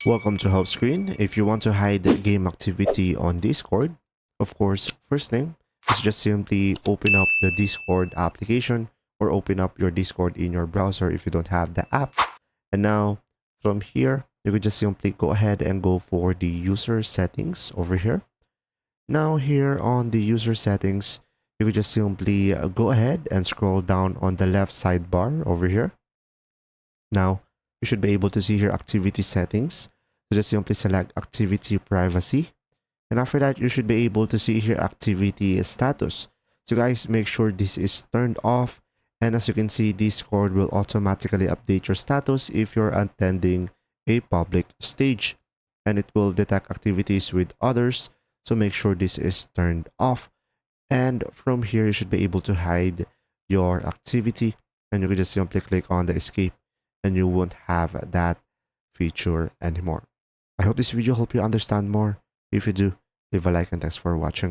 Welcome to Help Screen. If you want to hide the game activity on Discord, of course, first thing is just simply open up the Discord application or open up your Discord in your browser if you don't have the app. And now from here, you could just simply go ahead and go for the user settings over here. Now here on the user settings, you could just simply go ahead and scroll down on the left sidebar over here. Now, you should be able to see here activity settings. So just simply select activity privacy. And after that, you should be able to see here activity status. So guys, make sure this is turned off. And as you can see, Discord will automatically update your status if you're attending a public stage. And it will detect activities with others. So make sure this is turned off. And from here, you should be able to hide your activity. And you can just simply click on the escape and you won't have that feature anymore. I hope this video helped you understand more. If you do, leave a like and thanks for watching.